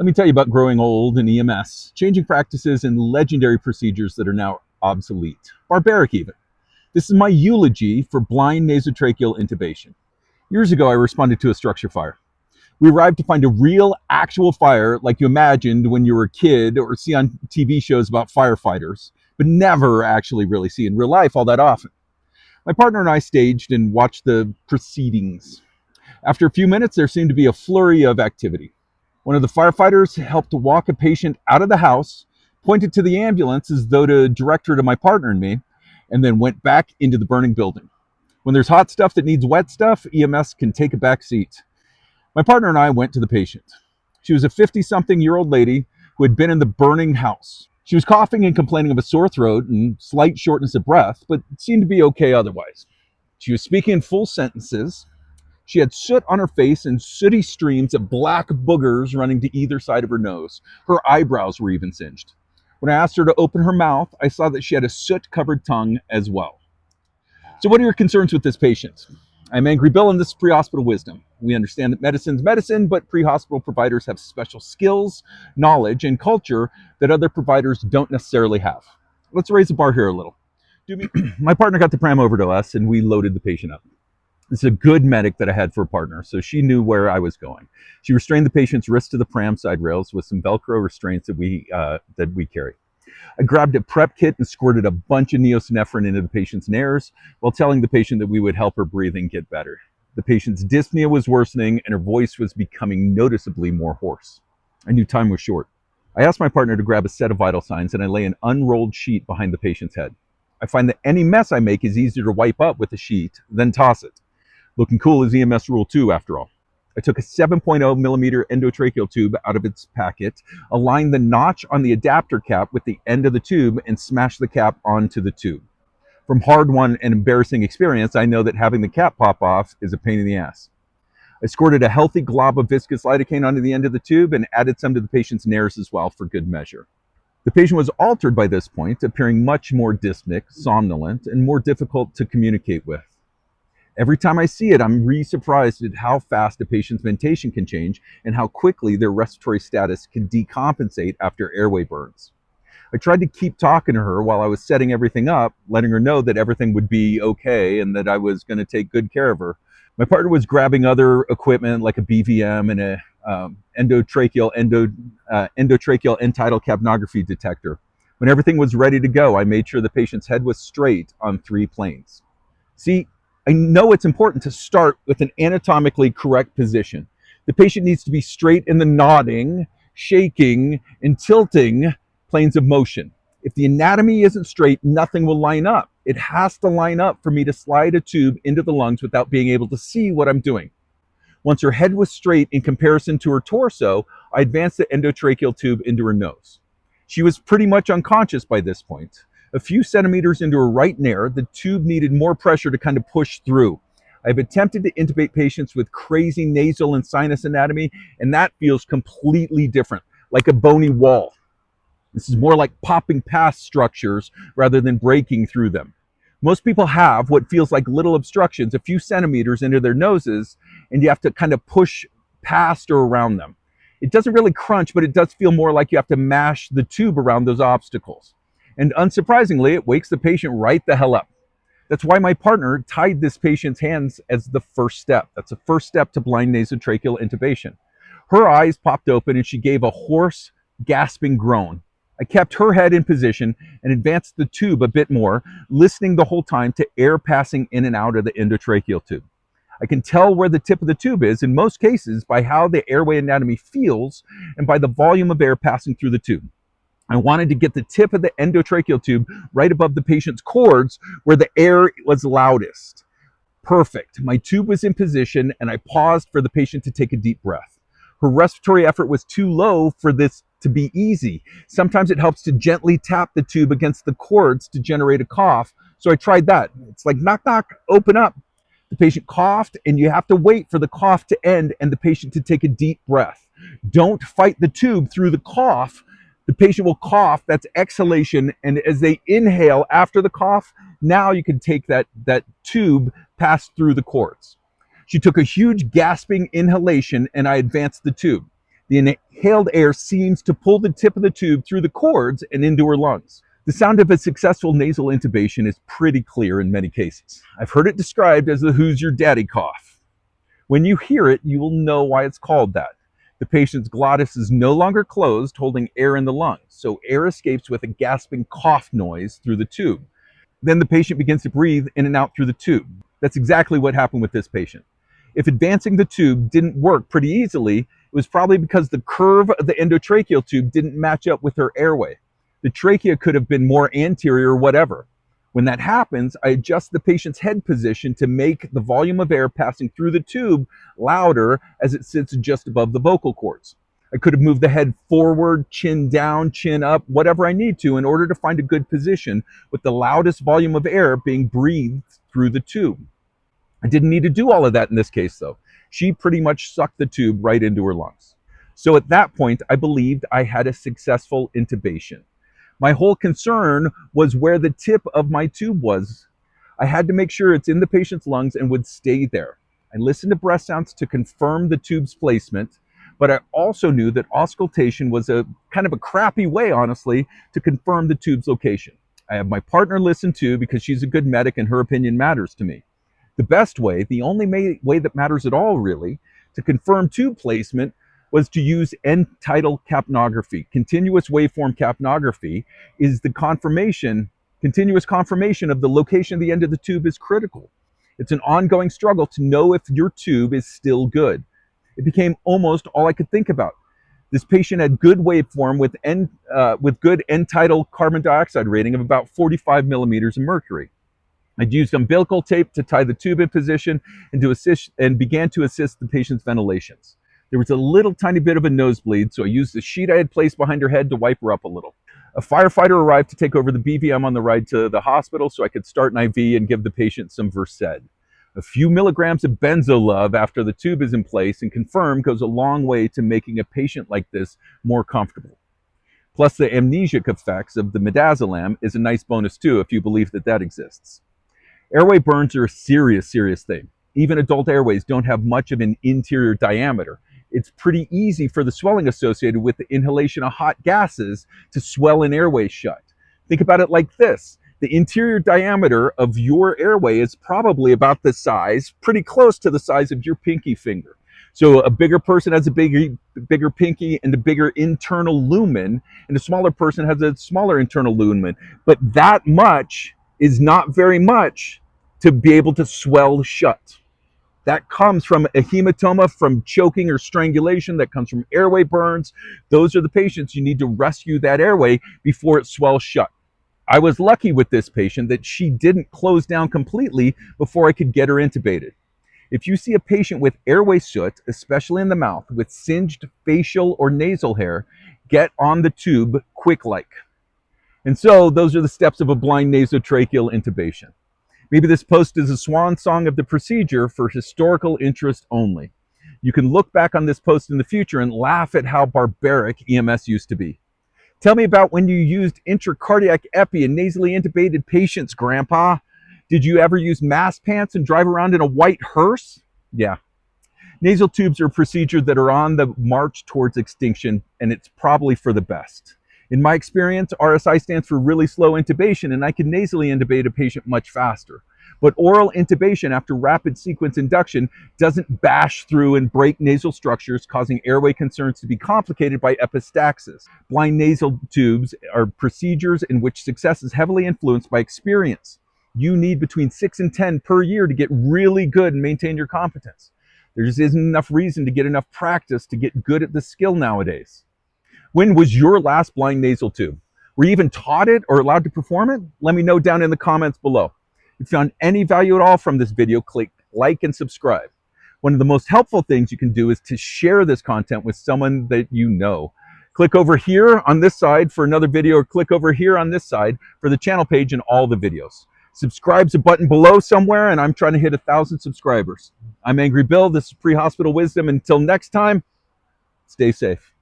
Let me tell you about growing old in EMS, changing practices and legendary procedures that are now obsolete, barbaric even. This is my eulogy for blind nasotracheal intubation. Years ago, I responded to a structure fire. We arrived to find a real, actual fire like you imagined when you were a kid or see on TV shows about firefighters, but never actually really see in real life all that often. My partner and I staged and watched the proceedings. After a few minutes, there seemed to be a flurry of activity. One of the firefighters helped to walk a patient out of the house, pointed to the ambulance as though to direct her to my partner and me, and then went back into the burning building. When there's hot stuff that needs wet stuff, EMS can take a back seat. My partner and I went to the patient. She was a 50-something-year-old lady who had been in the burning house. She was coughing and complaining of a sore throat and slight shortness of breath, but seemed to be okay otherwise. She was speaking in full sentences. She had soot on her face and sooty streams of black boogers running to either side of her nose. Her eyebrows were even singed. When I asked her to open her mouth, I saw that she had a soot-covered tongue as well. So what are your concerns with this patient? I'm Angry Bill, and this is Prehospital Wisdom. We understand that medicine's medicine, but pre-hospital providers have special skills, knowledge, and culture that other providers don't necessarily have. Let's raise the bar here a little. My partner got the pram over to us, and we loaded the patient up. This is a good medic that I had for a partner, so she knew where I was going. She restrained the patient's wrist to the pram side rails with some Velcro restraints that we carry. I grabbed a prep kit and squirted a bunch of neosynephrine into the patient's nares while telling the patient that we would help her breathing get better. The patient's dyspnea was worsening and her voice was becoming noticeably more hoarse. I knew time was short. I asked my partner to grab a set of vital signs and I lay an unrolled sheet behind the patient's head. I find that any mess I make is easier to wipe up with a sheet than toss it. Looking cool is EMS Rule 2 after all. I took a 7.0 millimeter endotracheal tube out of its packet, aligned the notch on the adapter cap with the end of the tube, and smashed the cap onto the tube. From hard-won and embarrassing experience, I know that having the cap pop off is a pain in the ass. I squirted a healthy glob of viscous lidocaine onto the end of the tube and added some to the patient's nares as well for good measure. The patient was altered by this point, appearing much more dyspneic, somnolent, and more difficult to communicate with. Every time I see it, I'm re-surprised at how fast a patient's mentation can change and how quickly their respiratory status can decompensate after airway burns. I tried to keep talking to her while I was setting everything up, letting her know that everything would be okay and that I was going to take good care of her. My partner was grabbing other equipment like a BVM and a endotracheal end-tidal capnography detector. When everything was ready to go, I made sure the patient's head was straight on 3 planes. See, I know it's important to start with an anatomically correct position. The patient needs to be straight in the nodding, shaking, and tilting planes of motion. If the anatomy isn't straight, nothing will line up. It has to line up for me to slide a tube into the lungs without being able to see what I'm doing. Once her head was straight in comparison to her torso, I advanced the endotracheal tube into her nose. She was pretty much unconscious by this point. A few centimeters into her right nare, the tube needed more pressure to kind of push through. I've attempted to intubate patients with crazy nasal and sinus anatomy, and that feels completely different, like a bony wall. This is more like popping past structures rather than breaking through them. Most people have what feels like little obstructions a few centimeters into their noses, and you have to kind of push past or around them. It doesn't really crunch, but it does feel more like you have to mash the tube around those obstacles. And unsurprisingly, it wakes the patient right the hell up. That's why my partner tied this patient's hands as the first step. That's the first step to blind nasotracheal intubation. Her eyes popped open and she gave a hoarse, gasping groan. I kept her head in position and advanced the tube a bit more, listening the whole time to air passing in and out of the endotracheal tube. I can tell where the tip of the tube is in most cases by how the airway anatomy feels and by the volume of air passing through the tube. I wanted to get the tip of the endotracheal tube right above the patient's cords where the air was loudest. Perfect. My tube was in position and I paused for the patient to take a deep breath. Her respiratory effort was too low for this to be easy. Sometimes it helps to gently tap the tube against the cords to generate a cough. So I tried that. It's like knock, knock, open up. The patient coughed and you have to wait for the cough to end and the patient to take a deep breath. Don't fight the tube through the cough. The patient will cough, that's exhalation, and as they inhale after the cough, now you can take that tube past through the cords. She took a huge gasping inhalation and I advanced the tube. The inhaled air seems to pull the tip of the tube through the cords and into her lungs. The sound of a successful nasal intubation is pretty clear in many cases. I've heard it described as the "who's your daddy" cough. When you hear it, you will know why it's called that. The patient's glottis is no longer closed, holding air in the lungs, so air escapes with a gasping cough noise through the tube. Then the patient begins to breathe in and out through the tube. That's exactly what happened with this patient. If advancing the tube didn't work pretty easily, it was probably because the curve of the endotracheal tube didn't match up with her airway. The trachea could have been more anterior or whatever. When that happens, I adjust the patient's head position to make the volume of air passing through the tube louder as it sits just above the vocal cords. I could have moved the head forward, chin down, chin up, whatever I need to in order to find a good position with the loudest volume of air being breathed through the tube. I didn't need to do all of that in this case, though. She pretty much sucked the tube right into her lungs. So at that point, I believed I had a successful intubation. My whole concern was where the tip of my tube was. I had to make sure it's in the patient's lungs and would stay there. I listened to breath sounds to confirm the tube's placement, but I also knew that auscultation was a kind of a crappy way, honestly, to confirm the tube's location. I have my partner listen too because she's a good medic and her opinion matters to me. The best way, the only way that matters at all really, to confirm tube placement was to use end-tidal capnography. Continuous waveform capnography is the continuous confirmation of the location of the end of the tube is critical. It's an ongoing struggle to know if your tube is still good. It became almost all I could think about. This patient had good waveform with good end-tidal carbon dioxide rating of about 45 millimeters of mercury. I'd used umbilical tape to tie the tube in position and began to assist the patient's ventilations. There was a little tiny bit of a nosebleed, so I used the sheet I had placed behind her head to wipe her up a little. A firefighter arrived to take over the BVM on the ride to the hospital so I could start an IV and give the patient some Versed. A few milligrams of Benzolove after the tube is in place and confirmed goes a long way to making a patient like this more comfortable. Plus the amnesic effects of the midazolam is a nice bonus too if you believe that that exists. Airway burns are a serious thing. Even adult airways don't have much of an interior diameter. It's pretty easy for the swelling associated with the inhalation of hot gases to swell an airway shut. Think about it like this. The interior diameter of your airway is probably about the size, pretty close to the size of your pinky finger. So a bigger person has a bigger pinky and a bigger internal lumen, and a smaller person has a smaller internal lumen. But that much is not very much to be able to swell shut. That comes from a hematoma, from choking or strangulation, that comes from airway burns. Those are the patients you need to rescue that airway before it swells shut. I was lucky with this patient that she didn't close down completely before I could get her intubated. If you see a patient with airway soot, especially in the mouth, with singed facial or nasal hair, get on the tube quick-like. And so those are the steps of a blind nasotracheal intubation. Maybe this post is a swan song of the procedure for historical interest only. You can look back on this post in the future and laugh at how barbaric EMS used to be. Tell me about when you used intracardiac epi in nasally intubated patients, Grandpa. Did you ever use mask pants and drive around in a white hearse? Yeah. Nasal tubes are a procedure that are on the march towards extinction, and it's probably for the best. In my experience, RSI stands for really slow intubation, and I can nasally intubate a patient much faster. But oral intubation after rapid sequence induction doesn't bash through and break nasal structures, causing airway concerns to be complicated by epistaxis. Blind nasal tubes are procedures in which success is heavily influenced by experience. You need between 6 and 10 per year to get really good and maintain your competence. There just isn't enough reason to get enough practice to get good at the skill nowadays. When was your last blind nasal tube? Were you even taught it or allowed to perform it? Let me know down in the comments below. If you found any value at all from this video, click like and subscribe. One of the most helpful things you can do is to share this content with someone that you know. Click over here on this side for another video, or click over here on this side for the channel page and all the videos. Subscribe's a button below somewhere, and I'm trying to hit 1,000 subscribers. I'm Angry Bill. This is Prehospital Wisdom. Until next time, stay safe.